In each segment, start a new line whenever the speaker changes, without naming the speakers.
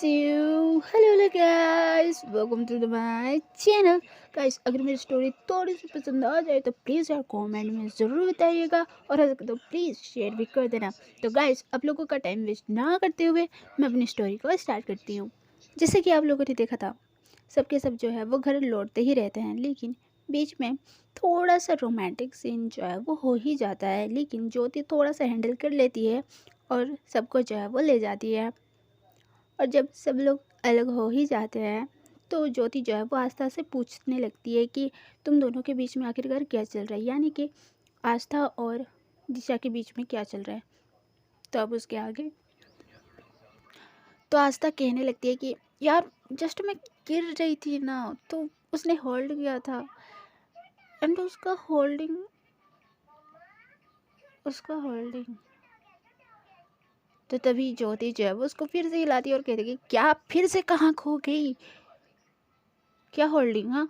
Hello guys, welcome to the my channel. Guys, अगर मेरी story थोड़ी सी पसंद आ जाए तो प्लीज़ यार कमेंट में ज़रूर बताइएगा, और अगर तो प्लीज़ शेयर भी कर देना। तो गाइस, आप लोगों का टाइम वेस्ट ना करते हुए मैं अपनी स्टोरी को स्टार्ट करती हूँ। जैसे कि आप लोगों ने देखा था, सबके सब जो है वो घर लौटते ही रहते हैं, लेकिन बीच में थोड़ा सा रोमांटिक सीन जो है वो हो ही जाता है, लेकिन ज्योति थोड़ा सा हैंडल कर लेती है और सबको जो है वो ले जाती है। और जब सब लोग अलग हो ही जाते हैं तो ज्योति जो है वो आस्था से पूछने लगती है कि तुम दोनों के बीच में आखिरकार क्या चल रहा है, यानी कि आस्था और दिशा के बीच में क्या चल रहा है। तो अब उसके आगे तो आस्था कहने लगती है कि यार जस्ट मैं गिर रही थी ना, तो उसने होल्ड किया था, एंड उसका होल्डिंग तो तभी ज्योति जो है वो उसको फिर से हिलाती है और कहती है कि क्या फिर से कहाँ खो गई, क्या होल्डिंग? हाँ,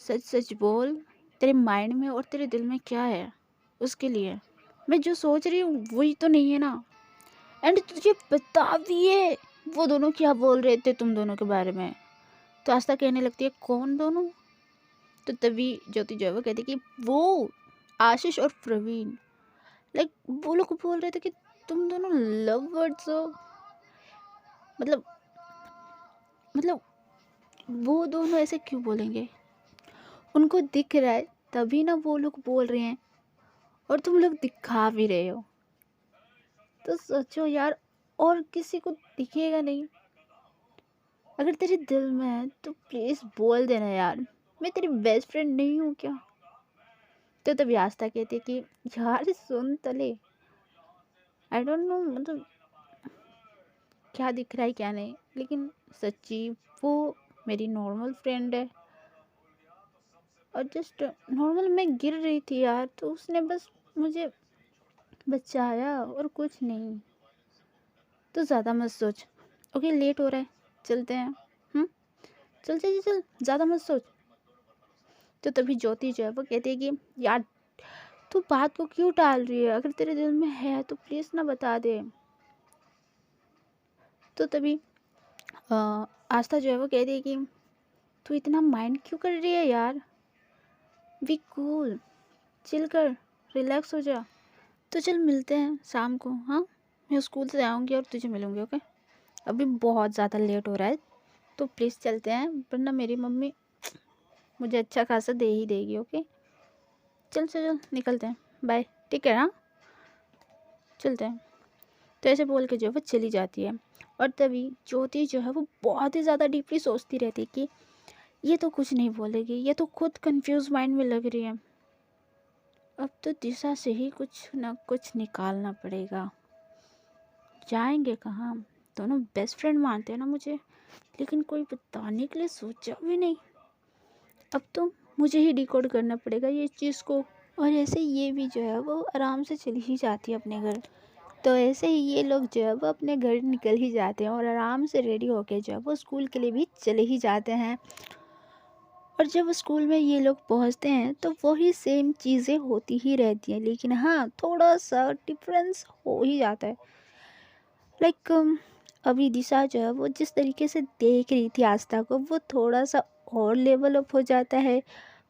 सच सच बोल, तेरे माइंड में और तेरे दिल में क्या है? उसके लिए मैं जो सोच रही हूँ वही तो नहीं है ना। एंड तुझे बता भी है वो दोनों क्या बोल रहे थे तुम दोनों के बारे में। तो आस्था कहने लगती है कौन दोनों? तो तभी ज्योति जो है वो कहती है कि वो आशीष और प्रवीण, लाइक वो लोग बोल रहे थे कि तुम दोनों लव वर्ड्स हो। मतलब मतलब वो दोनों ऐसे क्यों बोलेंगे? उनको दिख रहा है तभी ना वो लोग बोल रहे हैं, और तुम लोग दिखा भी रहे हो। तो सोचो यार, और किसी को दिखेगा नहीं। अगर तेरे दिल में है तो प्लीज बोल देना यार, मैं तेरी बेस्ट फ्रेंड नहीं हूँ क्या? तो तभी आस्था कहती है कि यार सुन तले, आई डोंट नो, मतलब क्या दिख रहा है क्या नहीं, लेकिन सच्ची वो मेरी नॉर्मल फ्रेंड है। और जस्ट नॉर्मल मैं गिर रही थी यार, तो उसने बस मुझे बचाया और कुछ नहीं। तो ज़्यादा मत सोच। ओके, लेट हो रहा है, चलते हैं। हम्म, चल चल चल, ज़्यादा मत सोच। तो तभी ज्योति जो है वो कहती है कि यार तू बात को क्यों टाल रही है, अगर तेरे दिल में है तो प्लीज़ ना बता दे। तो तभी आस्था जो है वो कहती है कि तू इतना माइंड क्यों कर रही है यार, बी कूल, चिल कर, रिलैक्स हो जा। तो चल मिलते हैं शाम को, हाँ, मैं स्कूल से आऊँगी और तुझे मिलूँगी। ओके, अभी बहुत ज़्यादा लेट हो रहा है, तो प्लीज़ चलते हैं, वरना मेरी मम्मी मुझे अच्छा खासा दे ही देगी। ओके, चल चल चल, निकलते हैं, बाय, ठीक है, हाँ, चलते हैं। तो ऐसे बोल के जो है वो चली जाती है। और तभी ज्योति जो है वो बहुत ही ज़्यादा डीपली सोचती रहती है कि ये तो कुछ नहीं बोलेगी, ये तो खुद कंफ्यूज माइंड में लग रही है। अब तो दिशा से ही कुछ ना कुछ निकालना पड़ेगा। जाएंगे कहाँ? दोनों बेस्ट फ्रेंड मानते हैं ना मुझे, लेकिन कोई बताने के लिए सोचा भी नहीं। अब तो मुझे ही डिकोड करना पड़ेगा ये चीज़ को। और ऐसे ये भी जो है वो आराम से चली ही जाती है अपने घर। तो ऐसे ही ये लोग जो है वो अपने घर निकल ही जाते हैं और आराम से रेडी होके जो है वो स्कूल के लिए भी चले ही जाते हैं। और जब स्कूल में ये लोग पहुंचते हैं तो वही सेम चीज़ें होती ही रहती हैं, लेकिन हाँ थोड़ा सा डिफरेंस हो ही जाता है। लाइक अभी दिशा जो है वो जिस तरीके से देख रही थी आस्था को, वो थोड़ा सा और लेवल अप हो जाता है।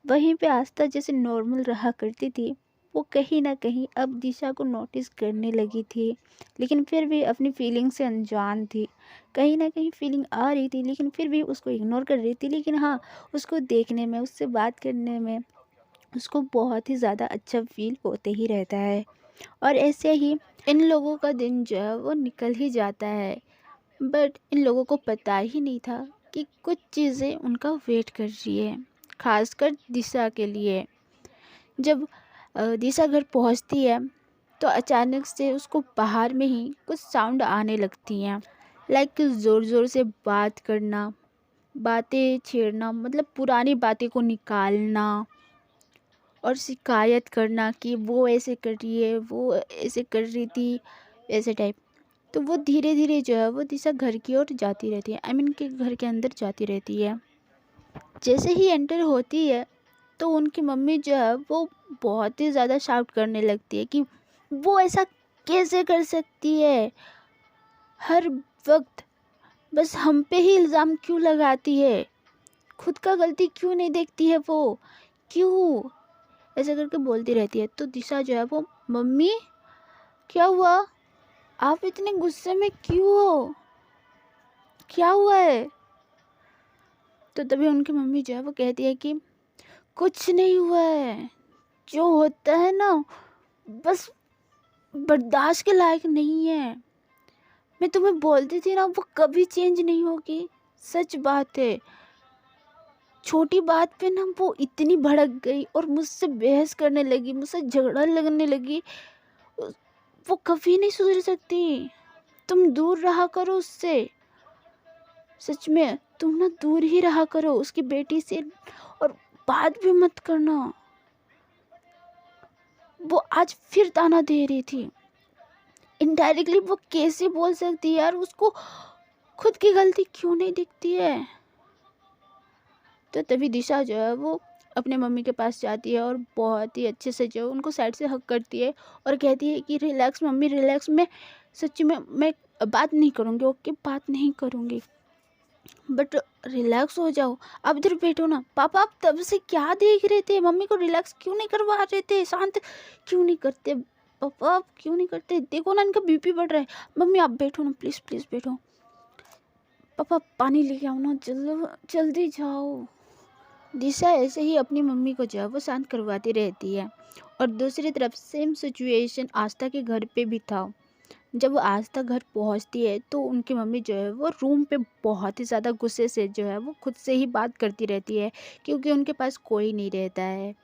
वहीं पे आस्था जैसे नॉर्मल रहा करती थी, वो कहीं ना कहीं अब दिशा को नोटिस करने लगी थी, लेकिन फिर भी अपनी फीलिंग से अनजान थी। कहीं ना कहीं फीलिंग आ रही थी, लेकिन फिर भी उसको इग्नोर कर रही थी। लेकिन हाँ, उसको देखने में, उससे बात करने में उसको बहुत ही ज़्यादा अच्छा फील होते ही रहता है। और ऐसे ही इन लोगों का दिन जो है वो निकल ही जाता है। बट इन लोगों को पता ही नहीं था कि कुछ चीज़ें उनका वेट कर रही है, खासकर दिशा के लिए। जब दिशा घर पहुंचती है तो अचानक से उसको बाहर में ही कुछ साउंड आने लगती हैं, लाइक ज़ोर ज़ोर से बात करना, बातें छेड़ना, मतलब पुरानी बातें को निकालना और शिकायत करना कि वो ऐसे कर रही है, वो ऐसे कर रही थी, ऐसे टाइप। तो वो धीरे धीरे जो है वो दिशा घर की ओर जाती रहती है, आई मीन के घर के अंदर जाती रहती है। जैसे ही एंटर होती है तो उनकी मम्मी जो है वो बहुत ही ज़्यादा शाउट करने लगती है कि वो ऐसा कैसे कर सकती है, हर वक्त बस हम पे ही इल्ज़ाम क्यों लगाती है? खुद का गलती क्यों नहीं देखती है वो? क्यों? ऐसे करके बोलती रहती है। तो दिशा जो है वो, मम्मी क्या हुआ? आप इतने गुस्से में क्यों हो? क्या हुआ है? तो तभी उनकी मम्मी जो है वो कहती है कि कुछ नहीं हुआ है, जो होता है ना बस बर्दाश्त के लायक नहीं है। मैं तुम्हें बोलती थी ना, वो कभी चेंज नहीं होगी। सच बात है, छोटी बात पे ना वो इतनी भड़क गई और मुझसे बहस करने लगी, मुझसे झगड़ा लगने लगी। वो कभी नहीं सुधर सकती। तुम दूर रहा करो उससे। सच में तुम ना दूर ही रहा करो उसकी बेटी से, और बात भी मत करना। वो आज फिर ताना दे रही थी। इनडायरेक्टली वो कैसे बोल सकती है यार? उसको खुद की गलती क्यों नहीं दिखती है? तो तभी दिशा जो है वो अपने मम्मी के पास जाती है और बहुत ही अच्छे से जो उनको साइड से हक करती है और कहती है कि रिलैक्स मम्मी, रिलैक्स। मैं सच्ची में मैं बात नहीं करूँगी, ओके, बात नहीं करूँगी, बट रिलैक्स हो जाओ। आप इधर बैठो ना। पापा आप तब से क्या देख रहे थे? मम्मी को रिलैक्स क्यों नहीं करवा रहे थे? शांत क्यों नहीं करते? पापा आप क्यों नहीं करते? देखो ना इनका बीपी बढ़ रहा है। मम्मी आप बैठो ना, प्लीज़ प्लीज़ बैठो। पापा पानी लेके आओ ना, जल्दी जाओ। दिशा ऐसे ही अपनी मम्मी को जो है वो शांत करवाती रहती है। और दूसरी तरफ सेम सिचुएशन आस्था के घर पे भी था। जब वो आस्था घर पहुंचती है तो उनकी मम्मी जो है वो रूम पे बहुत ही ज़्यादा गुस्से से जो है वो खुद से ही बात करती रहती है, क्योंकि उनके पास कोई नहीं रहता है।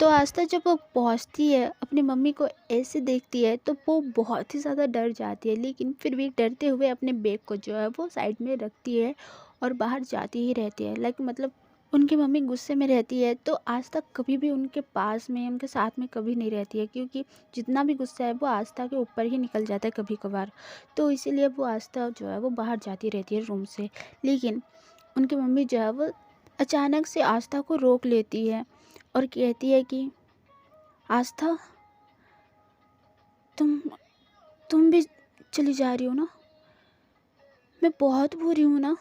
तो आस्था जब वो पहुंचती है, अपनी मम्मी को ऐसे देखती है तो वो बहुत ही ज़्यादा डर जाती है, लेकिन फिर भी डरते हुए अपने बैग को जो है वो साइड में रखती है और बाहर जाती ही रहती है। मतलब उनकी मम्मी गुस्से में रहती है तो आस्था कभी भी उनके पास में, उनके साथ में कभी नहीं रहती है, क्योंकि जितना भी गुस्सा है वो आस्था के ऊपर ही निकल जाता है कभी कभार। तो इसीलिए वो आस्था जो है वो बाहर जाती रहती है रूम से। लेकिन उनकी मम्मी जो है वो अचानक से आस्था को रोक लेती है और कहती है कि आस्था, तुम तुम भी चली जा रही हो ना? मैं बहुत बुरी हूँ ना?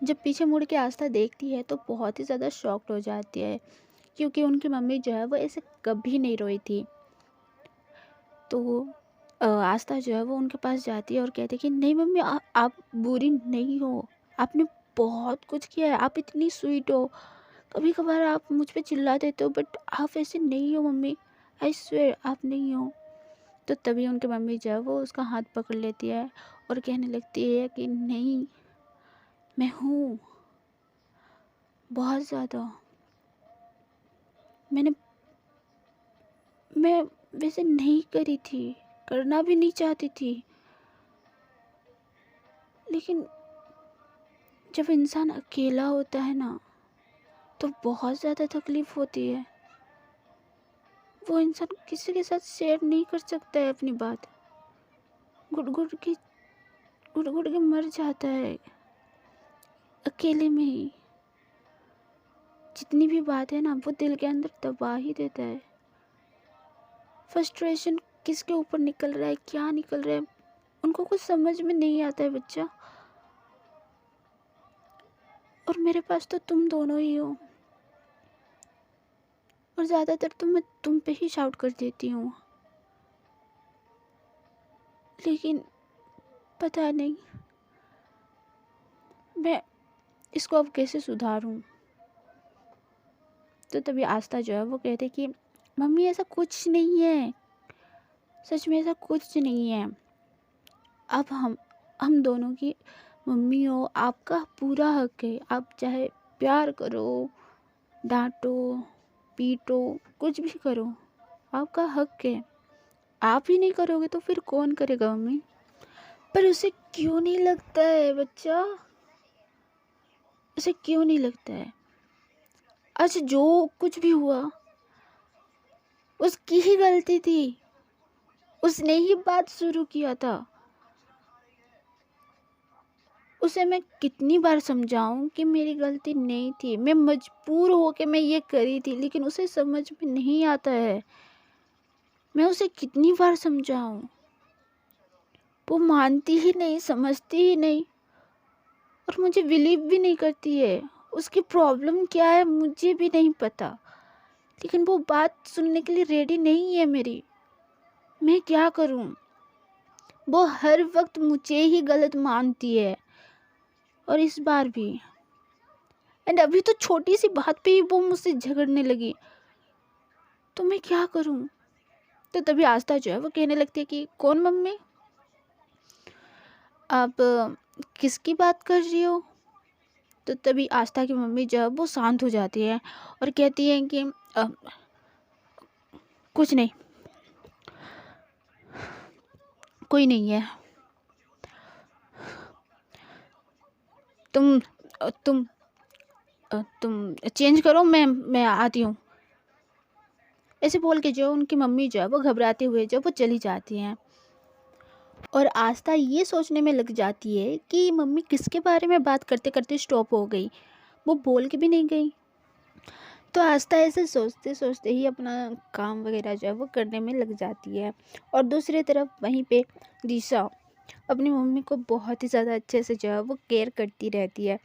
जब पीछे मुड़ के आस्था देखती है तो बहुत ही ज़्यादा शॉक्ड हो जाती है, क्योंकि उनकी मम्मी जो है वो ऐसे कभी नहीं रोई थी। तो आस्था जो है वो उनके पास जाती है और कहती है कि नहीं मम्मी, आप बुरी नहीं हो। आपने बहुत कुछ किया है, आप इतनी स्वीट हो। कभी कभार आप मुझ पे चिल्ला देते हो, बट आप ऐसे नहीं हो मम्मी, आई स्वेयर आप नहीं हो। तो तभी उनकी मम्मी जो है वो उसका हाथ पकड़ लेती है और कहने लगती है कि नहीं, मैं हूँ, बहुत ज़्यादा। मैं वैसे नहीं करी थी, करना भी नहीं चाहती थी, लेकिन जब इंसान अकेला होता है ना तो बहुत ज़्यादा तकलीफ़ होती है। वो इंसान किसी के साथ शेयर नहीं कर सकता है अपनी बात, घुट घुट के मर जाता है अकेले में ही। जितनी भी बात है ना वो दिल के अंदर दबा ही देता है। फ्रस्ट्रेशन किसके ऊपर निकल रहा है, क्या निकल रहा है, उनको कुछ समझ में नहीं आता है बच्चा। और मेरे पास तो तुम दोनों ही हो, और ज़्यादातर तो मैं तुम पे ही शाउट कर देती हूँ, लेकिन पता नहीं मैं इसको अब कैसे सुधारूँ। तो तभी आस्था जो है वो कहते कि मम्मी ऐसा कुछ नहीं है, सच में ऐसा कुछ नहीं है। अब हम दोनों की मम्मी हो, आपका पूरा हक है। आप चाहे प्यार करो, डांटो, पीटो, कुछ भी करो, आपका हक है। आप ही नहीं करोगे तो फिर कौन करेगा मम्मी? पर उसे क्यों नहीं लगता है बच्चा? उसे क्यों नहीं लगता है? अच्छा जो कुछ भी हुआ उसकी ही गलती थी, उसने ही बात शुरू किया था। उसे मैं कितनी बार समझाऊं कि मेरी गलती नहीं थी, मैं मजबूर होके मैं ये करी थी, लेकिन उसे समझ में नहीं आता है। मैं उसे कितनी बार समझाऊं, वो मानती ही नहीं, समझती ही नहीं और मुझे बिलीव भी नहीं करती है। उसकी प्रॉब्लम क्या है मुझे भी नहीं पता, लेकिन वो बात सुनने के लिए रेडी नहीं है मेरी। मैं क्या करूं? वो हर वक्त मुझे ही गलत मानती है और इस बार भी। एंड अभी तो छोटी सी बात पे ही वो मुझसे झगड़ने लगी, तो मैं क्या करूं? तो तभी आस्था जो है वो कहने लगती है कि कौन मम्मी, आप किसकी बात कर रही हो? तो तभी आस्था की मम्मी जो है वो शांत हो जाती है और कहती है कि कुछ नहीं, कोई नहीं है। तुम तुम तुम चेंज करो, मैं आती हूँ। ऐसे बोल के जो उनकी मम्मी जो है वो घबराते हुए जो वो चली जाती हैं और आस्था ये सोचने में लग जाती है कि मम्मी किसके बारे में बात करते करते स्टॉप हो गई, वो बोल के भी नहीं गई। तो आस्था ऐसे सोचते सोचते ही अपना काम वगैरह जो है वो करने में लग जाती है और दूसरी तरफ वहीं पे दिशा अपनी मम्मी को बहुत ही ज़्यादा अच्छे से जो है वो केयर करती रहती है।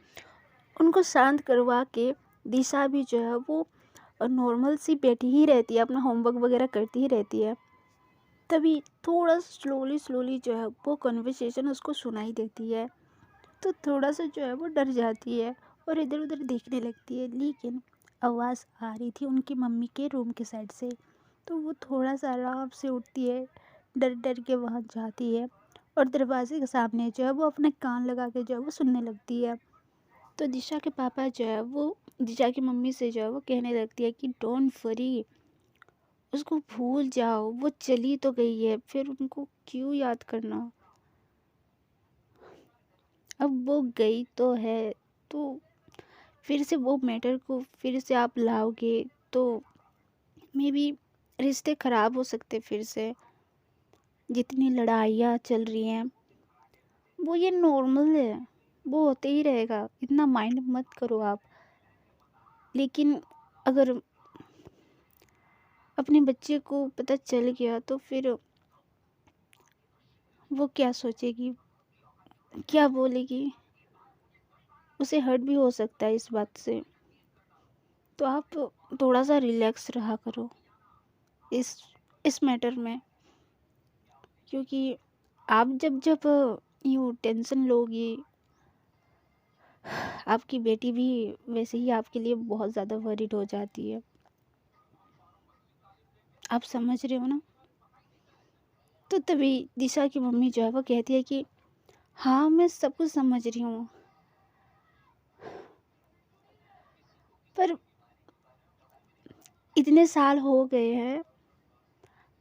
उनको शांत करवा के दिशा भी जो है वो नॉर्मल सी बैठी ही रहती है, अपना होमवर्क वगैरह करती ही रहती है। तभी थोड़ा स्लोली स्लोली जो है वो कन्वर्सेशन उसको सुनाई देती है, तो थोड़ा सा जो है वो डर जाती है और इधर उधर देखने लगती है, लेकिन आवाज़ आ रही थी उनकी मम्मी के रूम के साइड से। तो वो थोड़ा सा आराम से उठती है, डर डर के वहाँ जाती है और दरवाजे के सामने जो है वो अपने कान लगा के जो है वो सुनने लगती है। तो दिशा के पापा जो है वो दिशा की मम्मी से जो है वो कहने लगती है कि डोंट वरी, उसको भूल जाओ, वो चली तो गई है, फिर उनको क्यों याद करना। अब वो गई तो है, तो फिर से वो मैटर को फिर से आप लाओगे तो मे बी रिश्ते ख़राब हो सकते फिर से। जितनी लड़ाइयाँ चल रही हैं वो ये नॉर्मल है, वो होते ही रहेगा, इतना माइंड मत करो आप। लेकिन अगर अपने बच्चे को पता चल गया तो फिर वो क्या सोचेगी, क्या बोलेगी, उसे हर्ट भी हो सकता है इस बात से। तो आप थोड़ा सा रिलैक्स रहा करो इस इस मैटर में, क्योंकि आप जब जब यूँ टेंशन लोगी, आपकी बेटी भी वैसे ही आपके लिए बहुत ज़्यादा वरीड हो जाती है। आप समझ रहे हो ना? तो तभी दिशा की मम्मी जो है वो कहती है कि हाँ मैं सब कुछ समझ रही हूँ, पर इतने साल हो गए हैं,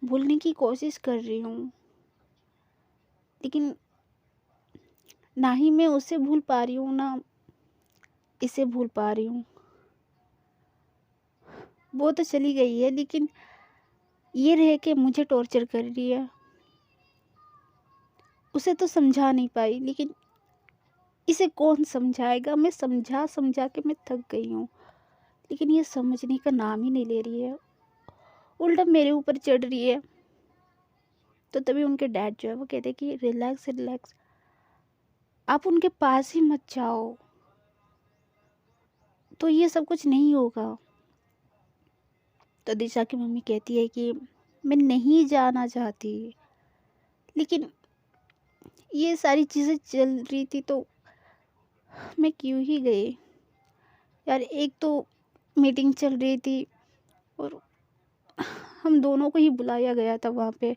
भूलने की कोशिश कर रही हूँ, लेकिन ना ही मैं उसे भूल पा रही हूँ ना इसे भूल पा रही हूँ। वो तो चली गई है, लेकिन ये रह के मुझे टॉर्चर कर रही है। उसे तो समझा नहीं पाई, लेकिन इसे कौन समझाएगा? मैं समझा समझा के मैं थक गई हूँ, लेकिन ये समझने का नाम ही नहीं ले रही है, उल्टा मेरे ऊपर चढ़ रही है। तो तभी उनके डैड जो है वो कहते कि रिलैक्स रिलैक्स, आप उनके पास ही मत जाओ, तो ये सब कुछ नहीं होगा। तो दिशा की मम्मी कहती है कि मैं नहीं जाना चाहती, लेकिन ये सारी चीज़ें चल रही थी तो मैं क्यों ही गई यार। एक तो मीटिंग चल रही थी और हम दोनों को ही बुलाया गया था वहाँ पे,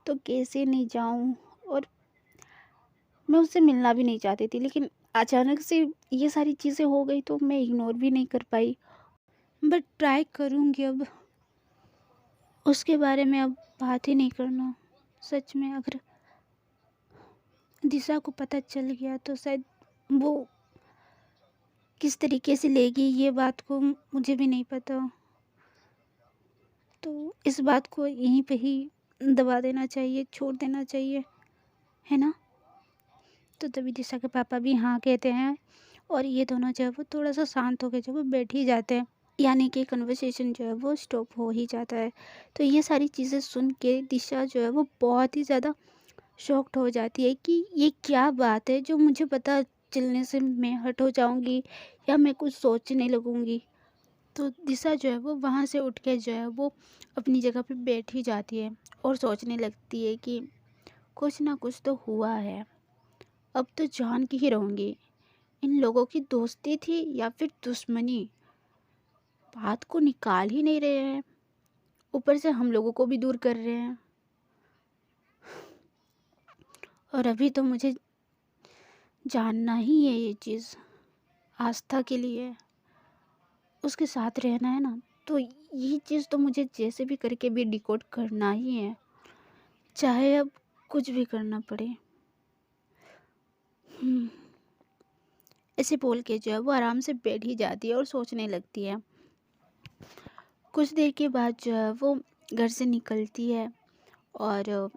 तो कैसे नहीं जाऊँ, और मैं उससे मिलना भी नहीं चाहती थी, लेकिन अचानक से ये सारी चीज़ें हो गई तो मैं इग्नोर भी नहीं कर पाई। बट ट्राई करूँगी अब उसके बारे में अब बात ही नहीं करना। सच में अगर दिशा को पता चल गया तो शायद वो किस तरीके से लेगी ये बात को मुझे भी नहीं पता। तो इस बात को यहीं पे ही दबा देना चाहिए, छोड़ देना चाहिए, है ना? तो तभी दिशा के पापा भी हाँ कहते हैं और ये दोनों जो है वो थोड़ा सा शांत होकर जो वो बैठ ही जाते हैं, यानी कि कन्वर्सेशन जो है वो स्टॉप हो ही जाता है। तो ये सारी चीज़ें सुन के दिशा जो है वो बहुत ही ज़्यादा शॉक्ड हो जाती है कि ये क्या बात है जो मुझे पता चलने से मैं हर्ट हो जाऊंगी या मैं कुछ सोचने लगूंगी। तो दिशा जो है वो वहाँ से उठ के जो है वो अपनी जगह पे बैठ ही जाती है और सोचने लगती है कि कुछ ना कुछ तो हुआ है, अब तो जान की ही रहूंगी। इन लोगों की दोस्ती थी या फिर दुश्मनी, बात को निकाल ही नहीं रहे हैं, ऊपर से हम लोगों को भी दूर कर रहे हैं। और अभी तो मुझे जानना ही है ये चीज़, आस्था के लिए उसके साथ रहना है ना, तो ये चीज़ तो मुझे जैसे भी करके भी डिकोड करना ही है, चाहे अब कुछ भी करना पड़े। ऐसे बोल के जो है वो आराम से बैठ ही जाती है और सोचने लगती है। कुछ देर के बाद जो है वो घर से निकलती है और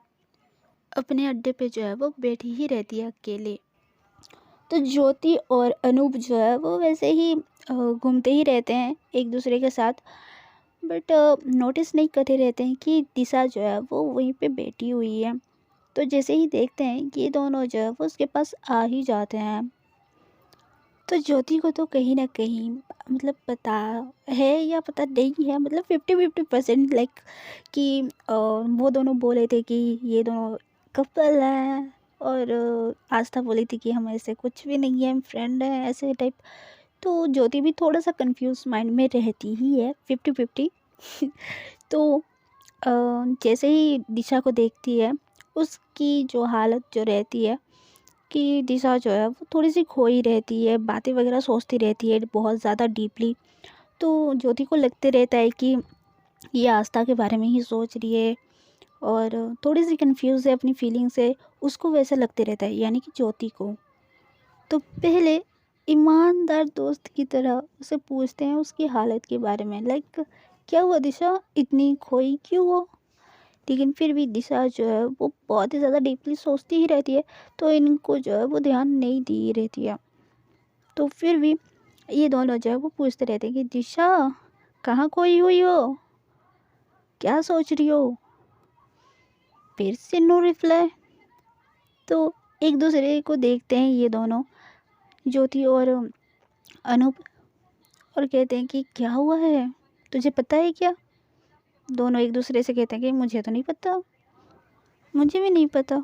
अपने अड्डे पे जो है वो बैठी ही रहती है अकेले। तो ज्योति और अनूप जो है वो वैसे ही घूमते ही रहते हैं एक दूसरे के साथ, बट नोटिस नहीं करते रहते हैं कि दिशा जो है वो वहीं पे बैठी हुई है। तो जैसे ही देखते हैं कि ये दोनों जो है वो उसके पास आ ही जाते हैं, तो ज्योति को तो कहीं ना कहीं मतलब पता है या पता नहीं है, मतलब 50-50% लाइक कि वो दोनों बोले थे कि ये दोनों कपल हैं, और आस्था बोली थी कि हम ऐसे कुछ भी नहीं है, फ्रेंड हैं ऐसे टाइप। तो ज्योति भी थोड़ा सा कंफ्यूज माइंड में रहती ही है, 50-50। तो जैसे ही दिशा को देखती है, उसकी जो हालत जो रहती है कि दिशा जो है वो थोड़ी सी खोई रहती है, बातें वगैरह सोचती रहती है बहुत ज़्यादा डीपली। तो ज्योति को लगते रहता है कि ये आस्था के बारे में ही सोच रही है और थोड़ी सी कंफ्यूज है अपनी फीलिंग से, उसको वैसा लगते रहता है यानी कि ज्योति को। तो पहले ईमानदार दोस्त की तरह उसे पूछते हैं उसकी हालत के बारे में, लाइक क्या हुआ दिशा, इतनी खोई क्यों हो। लेकिन फिर भी दिशा जो है वो बहुत ही ज़्यादा डीपली सोचती ही रहती है, तो इनको जो है वो ध्यान नहीं दी रहती है। तो फिर भी ये दोनों जो है वो पूछते रहते हैं कि दिशा कहाँ खोई हुई हो, क्या सोच रही हो। फिर से नो रिप्लाई। तो एक दूसरे को देखते हैं ये दोनों, ज्योति और अनूप, और कहते हैं कि क्या हुआ है, तुझे पता है क्या। दोनों एक दूसरे से कहते हैं कि मुझे तो नहीं पता, मुझे भी नहीं पता।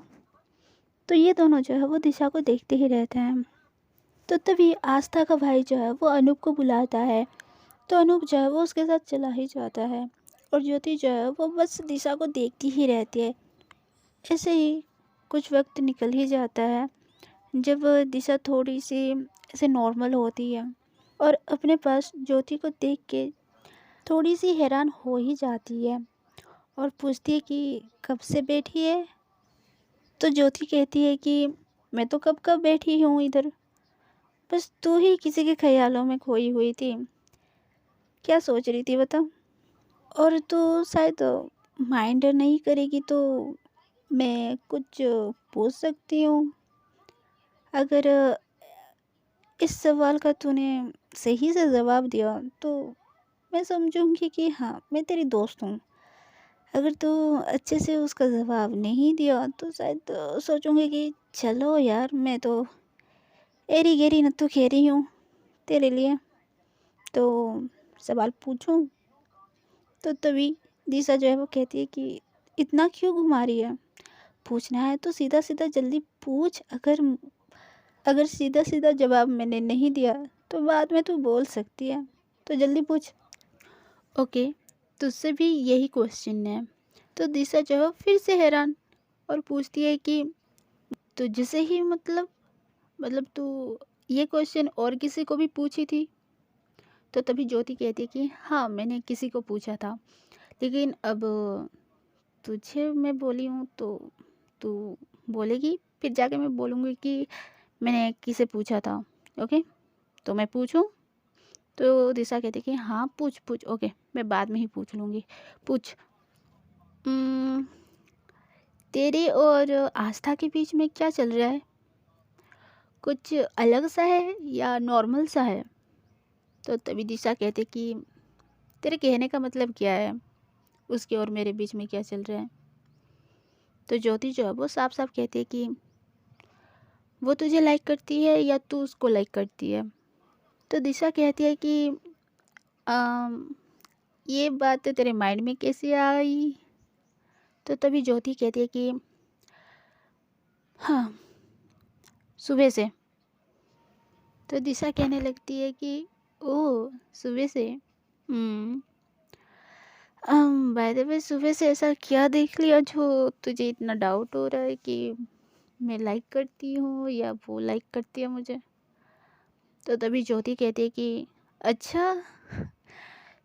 तो ये दोनों जो है वो दिशा को देखते ही रहते हैं। तो तभी आस्था का भाई जो है वो अनूप को बुलाता है, तो अनूप जो है वो उसके साथ चला ही जाता है, और ज्योति जो है वो बस दिशा को देखती ही रहती है। ऐसे ही कुछ वक्त निकल ही जाता है, जब दिशा थोड़ी सी ऐसे नॉर्मल होती है और अपने पास ज्योति को देख के थोड़ी सी हैरान हो ही जाती है और पूछती है कि कब से बैठी है। तो ज्योति कहती है कि मैं तो कब कब बैठी हूँ इधर, बस तू ही किसी के ख्यालों में खोई हुई थी, क्या सोच रही थी बता। और तू शायद माइंड नहीं करेगी तो मैं कुछ पूछ सकती हूँ। अगर इस सवाल का तूने सही से जवाब दिया तो मैं समझूंगी कि हाँ मैं तेरी दोस्त हूँ। अगर तू अच्छे से उसका जवाब नहीं दिया तो शायद सोचूंगी कि चलो यार मैं तो एरी गेरी न तो खेरी हूँ तेरे लिए, तो सवाल पूछूं। तो तभी दिशा जो है वो कहती है कि इतना क्यों घुमा रही है, पूछना है तो सीधा सीधा जल्दी पूछ। अगर अगर सीधा सीधा जवाब मैंने नहीं दिया तो बाद में तू बोल सकती है, तो जल्दी पूछ। ओके, तुझसे भी यही क्वेश्चन है। तो दिशा जो है फिर से हैरान और पूछती है कि तुझसे ही मतलब तू ये क्वेश्चन और किसी को भी पूछी थी। तो तभी ज्योति कहती है कि हाँ मैंने किसी को पूछा था, लेकिन अब तुझे मैं बोली हूँ तो तू बोलेगी, फिर जाके मैं बोलूँगी कि मैंने किसे पूछा था। ओके, तो मैं पूछूं। तो दिशा कहती कि हाँ पूछ पूछ, ओके मैं बाद में ही पूछ लूँगी, पूछ। "उम्म, तेरे और आस्था के बीच में क्या चल रहा है, कुछ अलग सा है या नॉर्मल सा है। तो तभी दिशा कहते कि तेरे कहने का मतलब क्या है, उसके और मेरे बीच में क्या चल रहा है। तो ज्योति जो है वो साफ साफ कहती है कि वो तुझे लाइक करती है या तू उसको लाइक करती है। तो दिशा कहती है कि अम, ये बात तो तेरे माइंड में कैसे आई। तो तभी ज्योति कहती है कि हाँ, सुबह से। तो दिशा कहने लगती है कि ओह, सुबह से। हम्म बाय द वे, सुबह से ऐसा क्या देख लिया जो तुझे इतना डाउट हो रहा है कि मैं लाइक करती हूँ या वो लाइक करती है मुझे। तो तभी ज्योति कहती है कि अच्छा,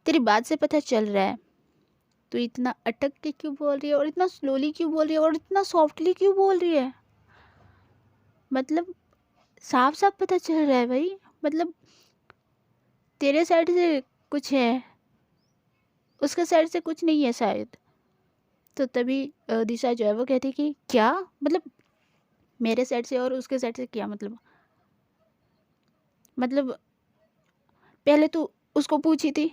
तेरी बात से पता चल रहा है तू इतना अटक के क्यों बोल रही है और इतना स्लोली क्यों बोल रही है और इतना सॉफ्टली क्यों बोल रही है। मतलब साफ साफ पता चल रहा है भाई, मतलब तेरे साइड से कुछ है, उसके साइड से कुछ नहीं है शायद। तो तभी दिशा जो है वो कहती है कि क्या मतलब, मेरे साइड से और उसके साइड से क्या मतलब पहले तो उसको पूछी थी।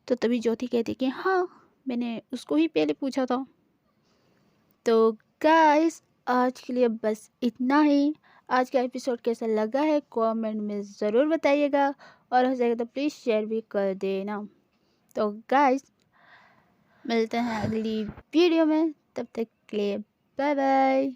तो तभी ज्योति कहती कि हाँ, मैंने उसको ही पहले पूछा था। तो गाइस, आज के लिए बस इतना ही। आज का एपिसोड कैसा लगा है कमेंट में ज़रूर बताइएगा, और हो जाएगा तो प्लीज़ शेयर भी कर देना। तो गाइस, मिलते हैं अगली वीडियो में, तब तक के लिए बाय बाय।